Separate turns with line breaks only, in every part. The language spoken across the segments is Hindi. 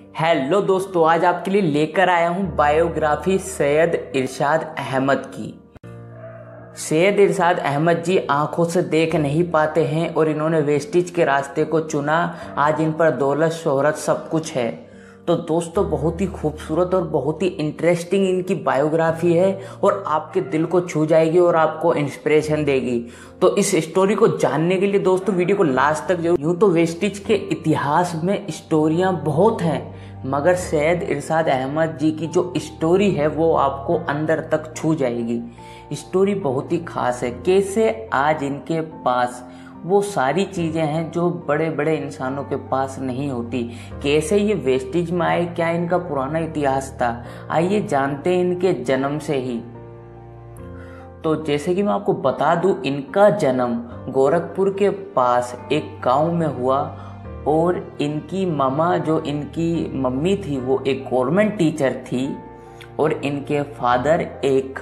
हेलो दोस्तों, आज आपके लिए लेकर आया हूं बायोग्राफी सैयद इरशाद अहमद की। सैयद इरशाद अहमद जी आंखों से देख नहीं पाते हैं और इन्होंने वेस्टिज के रास्ते को चुना। आज इन पर दौलत शोहरत सब कुछ है। तो दोस्तों, बहुत ही खूबसूरत और बहुत ही इंटरेस्टिंग इनकी बायोग्राफी है और आपके दिल को छू जाएगी और आपको इंस्पिरेशन देगी। तो इस स्टोरी को जानने के लिए दोस्तों वीडियो को लास्ट तक जरूर। यूँ तो वेस्टिज के इतिहास में स्टोरियाँ बहुत हैं, मगर सैयद इरशाद अहमद जी की जो स्टोरी है वो आपको अंदर तक छू जाएगी। स्टोरी बहुत ही खास है। कैसे आज इनके पास वो सारी चीज़ें हैं जो बड़े बड़े इंसानों के पास नहीं होती। कैसे ये वेस्टिज में आए, क्या इनका पुराना इतिहास था, आइए जानते हैं इनके जन्म से ही। तो जैसे कि मैं आपको बता दूं, इनका जन्म गोरखपुर के पास एक गांव में हुआ और इनकी मामा, जो इनकी मम्मी थी, वो एक गवर्नमेंट टीचर थी और इनके फादर एक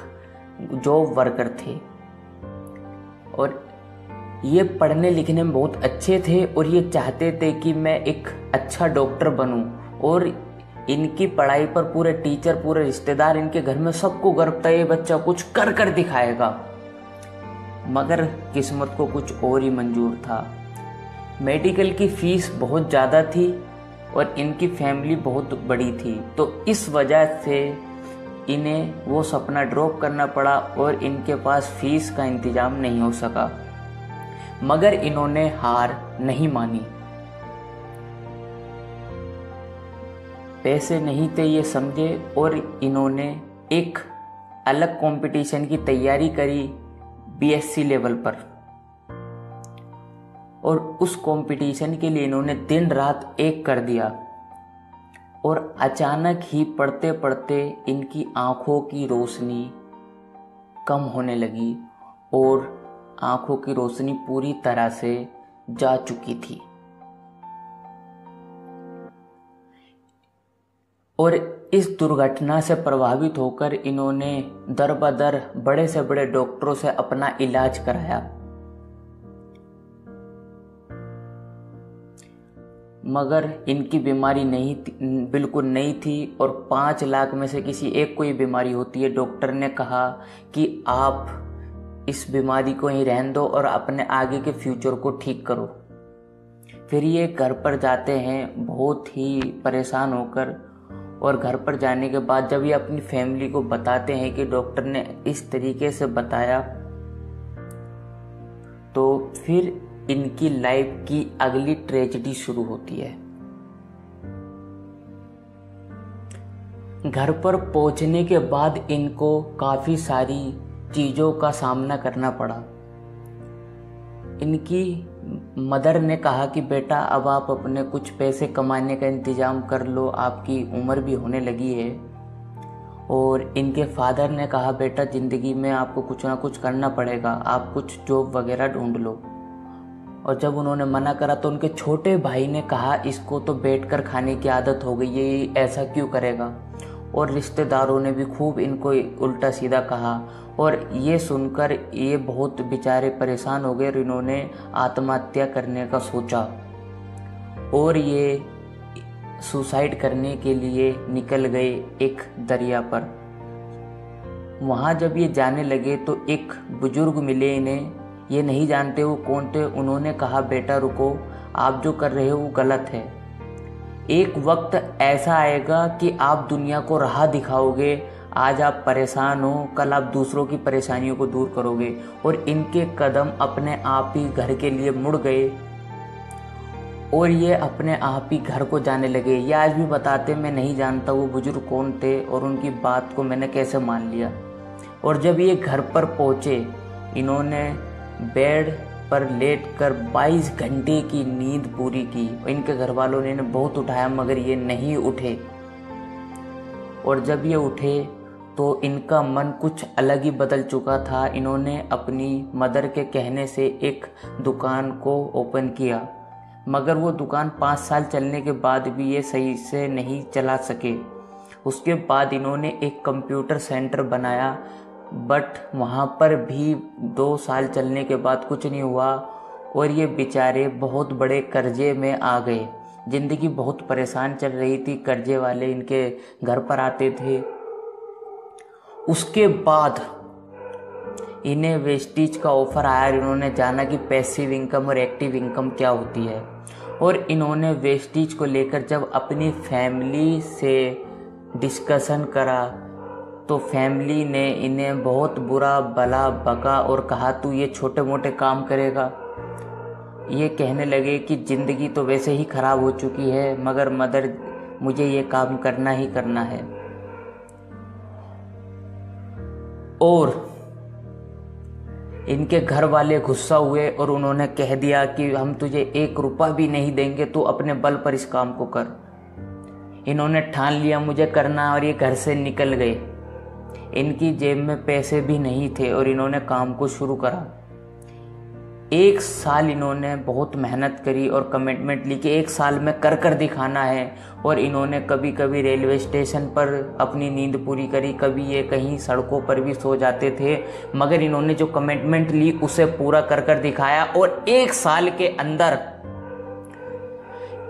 जॉब वर्कर थे। और ये पढ़ने लिखने में बहुत अच्छे थे और ये चाहते थे कि मैं एक अच्छा डॉक्टर बनूं। और इनकी पढ़ाई पर पूरे टीचर, पूरे रिश्तेदार, इनके घर में सबको गर्व था ये बच्चा कुछ कर कर दिखाएगा। मगर किस्मत को कुछ और ही मंजूर था। मेडिकल की फीस बहुत ज़्यादा थी और इनकी फैमिली बहुत बड़ी थी, तो इस वजह से इन्हें वो सपना ड्रॉप करना पड़ा और इनके पास फीस का इंतजाम नहीं हो सका। मगर इन्होंने हार नहीं मानी। पैसे नहीं थे ये समझे और इन्होंने एक अलग कंपटीशन की तैयारी करी बीएससी लेवल पर। और उस कंपटीशन के लिए इन्होंने दिन रात एक कर दिया। और अचानक ही पढ़ते पढ़ते इनकी आंखों की रोशनी कम होने लगी और आंखों की रोशनी पूरी तरह से जा चुकी थी। और इस दुर्घटना से प्रभावित होकर इन्होंने दर बदर बड़े से बड़े डॉक्टरों से अपना इलाज कराया, मगर इनकी बीमारी बिल्कुल नहीं थी। और 5 लाख में से किसी एक को ये बीमारी होती है। डॉक्टर ने कहा कि आप इस बीमारी को ही रहने दो और अपने आगे के फ्यूचर को ठीक करो। फिर ये घर पर जाते हैं बहुत ही परेशान होकर। और घर पर जाने के बाद जब ये अपनी फैमिली को बताते हैं कि डॉक्टर ने इस तरीके से बताया, तो फिर इनकी लाइफ की अगली ट्रेजेडी शुरू होती है। घर पर पहुंचने के बाद इनको काफी सारी चीजों का सामना करना पड़ा। इनकी मदर ने कहा कि बेटा, अब आप अपने कुछ पैसे कमाने का इंतजाम कर लो, आपकी उम्र भी होने लगी है। और इनके फादर ने कहा बेटा, जिंदगी में आपको कुछ ना कुछ करना पड़ेगा, आप कुछ जॉब वगैरह ढूंढ लो। और जब उन्होंने मना करा तो उनके छोटे भाई ने कहा इसको तो बैठकर खाने की आदत हो गई है, ये ऐसा क्यों करेगा। और रिश्तेदारों ने भी खूब इनको उल्टा सीधा कहा। और ये सुनकर ये बहुत बेचारे परेशान हो गए और इन्होंने आत्महत्या करने का सोचा। और ये सुसाइड करने के लिए निकल गए एक दरिया पर। वहाँ जब ये जाने लगे तो एक बुजुर्ग मिले इन्हें। ये नहीं जानते वो कौन थे। उन्होंने कहा बेटा रुको, आप जो कर रहे हो वो गलत है। एक वक्त ऐसा आएगा कि आप दुनिया को राह दिखाओगे। आज आप परेशान हो, कल आप दूसरों की परेशानियों को दूर करोगे। और इनके कदम अपने आप ही घर के लिए मुड़ गए और ये अपने आप ही घर को जाने लगे। ये आज भी बताते मैं नहीं जानता वो बुजुर्ग कौन थे और उनकी बात को मैंने कैसे मान लिया। और जब ये घर पर पहुंचे, इन्होंने बेड पर लेटकर 22 घंटे की नींद पूरी की। इनके घर वालों ने इन्हें बहुत उठाया मगर ये नहीं उठे। और जब ये उठे तो इनका मन कुछ अलग ही बदल चुका था। इन्होंने अपनी मदर के कहने से एक दुकान को ओपन किया, मगर वो दुकान 5 साल चलने के बाद भी ये सही से नहीं चला सके। उसके बाद इन्होंने एक कंप्यूटर सेंटर बनाया, बट वहाँ पर भी 2 साल चलने के बाद कुछ नहीं हुआ और ये बेचारे बहुत बड़े कर्जे में आ गए। ज़िंदगी बहुत परेशान चल रही थी, कर्जे वाले इनके घर पर आते थे। उसके बाद इन्हें वेस्टीज का ऑफ़र आया। इन्होंने जाना कि पैसिव इनकम और एक्टिव इनकम क्या होती है, और इन्होंने वेस्टीज को लेकर जब अपनी फैमिली से डिस्कशन करा तो फैमिली ने इन्हें बहुत बुरा भला बका और कहा तू ये छोटे मोटे काम करेगा। ये कहने लगे कि ज़िंदगी तो वैसे ही ख़राब हो चुकी है, मगर मदर मुझे ये काम करना ही करना है। और इनके घर वाले गुस्सा हुए और उन्होंने कह दिया कि हम तुझे 1 रुपया भी नहीं देंगे, तू अपने बल पर इस काम को कर। इन्होंने ठान लिया मुझे करना, और ये घर से निकल गए। इनकी जेब में पैसे भी नहीं थे और इन्होंने काम को शुरू करा। 1 साल इन्होंने बहुत मेहनत करी और कमिटमेंट ली कि 1 साल में कर दिखाना है। और इन्होंने कभी कभी रेलवे स्टेशन पर अपनी नींद पूरी करी, कभी ये कहीं सड़कों पर भी सो जाते थे, मगर इन्होंने जो कमिटमेंट ली उसे पूरा कर दिखाया। और 1 साल के अंदर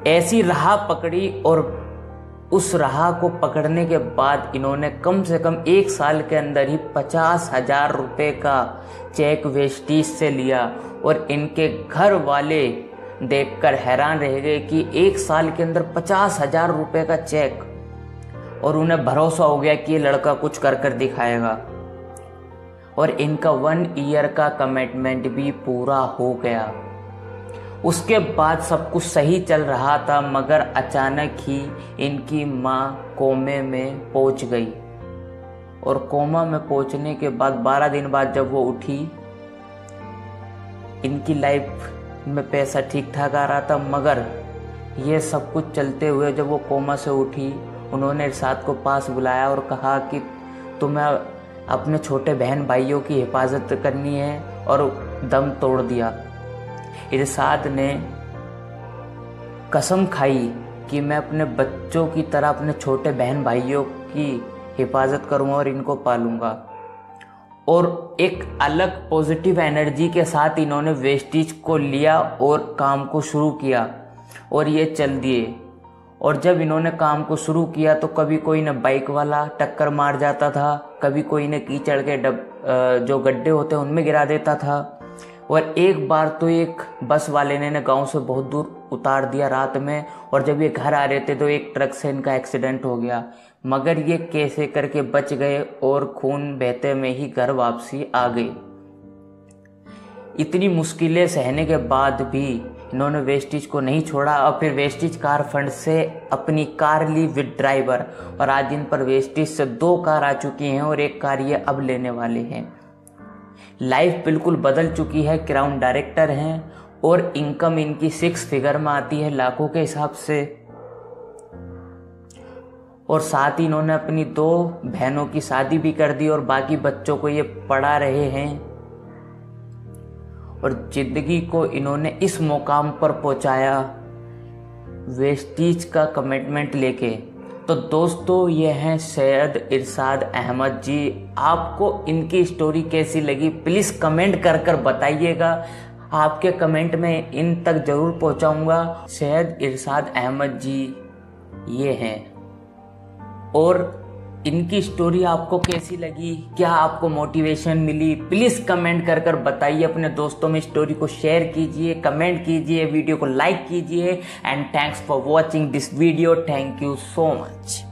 ऐसी राह पकड़ी, और उस राह को पकड़ने के बाद इन्होंने कम से कम 1 साल के अंदर ही 50,000 रुपये का चेक वेस्टीज से लिया। और इनके घर वाले देखकर हैरान रह गए कि 1 साल के अंदर 50,000 रुपये का चेक, और उन्हें भरोसा हो गया कि ये लड़का कुछ कर दिखाएगा। और इनका 1 ईयर का कमिटमेंट भी पूरा हो गया। उसके बाद सब कुछ सही चल रहा था, मगर अचानक ही इनकी माँ कोमे में पहुंच गई। और कोमा में पहुंचने के बाद 12 दिन बाद जब वो उठी, इनकी लाइफ में पैसा ठीक ठाक आ रहा था, मगर ये सब कुछ चलते हुए जब वो कोमा से उठी, उन्होंने इरशाद को पास बुलाया और कहा कि तुम्हें अपने छोटे बहन भाइयों की हिफाजत करनी है, और दम तोड़ दिया। इरशाद ने कसम खाई कि मैं अपने बच्चों की तरह अपने छोटे बहन भाइयों की हिफाजत करूंगा और इनको पालूंगा। और एक अलग पॉजिटिव एनर्जी के साथ इन्होंने वेस्टीज को लिया और काम को शुरू किया, और ये चल दिए। और जब इन्होंने काम को शुरू किया तो कभी कोई न बाइक वाला टक्कर मार जाता था, कभी कोई न कीचड़ के जो गड्ढे होते हैं उनमें गिरा देता था। और एक बार तो एक बस वाले ने गांव से बहुत दूर उतार दिया रात में, और जब ये घर आ रहे थे तो एक ट्रक से इनका एक्सीडेंट हो गया, मगर ये कैसे करके बच गए और खून बहते में ही घर वापसी आ गई। इतनी मुश्किलें सहने के बाद भी इन्होंने वेस्टीज को नहीं छोड़ा, और फिर वेस्टीज कार फंड से अपनी कार ली विद ड्राइवर, और आज इन पर वेस्टीज से 2 कार आ चुकी हैं और 1 कार ये अब लेने वाले हैं। लाइफ बिल्कुल बदल चुकी है। क्राउन डायरेक्टर हैं और इनकम इनकी 6 फिगर में आती है, लाखों के हिसाब से। और साथ ही इन्होंने अपनी 2 बहनों की शादी भी कर दी और बाकी बच्चों को ये पढ़ा रहे हैं, और जिंदगी को इन्होंने इस मुकाम पर पहुंचाया वेस्टीज का कमिटमेंट लेके। तो दोस्तों, ये हैं सैयद इरशाद अहमद जी। आपको इनकी स्टोरी कैसी लगी प्लीज़ कमेंट कर बताइएगा। आपके कमेंट में इन तक जरूर पहुंचाऊंगा। सैयद इरशाद अहमद जी ये हैं, और इनकी स्टोरी आपको कैसी लगी, क्या आपको मोटिवेशन मिली, प्लीज़ कमेंट कर बताइए। अपने दोस्तों में स्टोरी को शेयर कीजिए, कमेंट कीजिए, वीडियो को लाइक कीजिए। And thanks for watching this video. Thank you so much.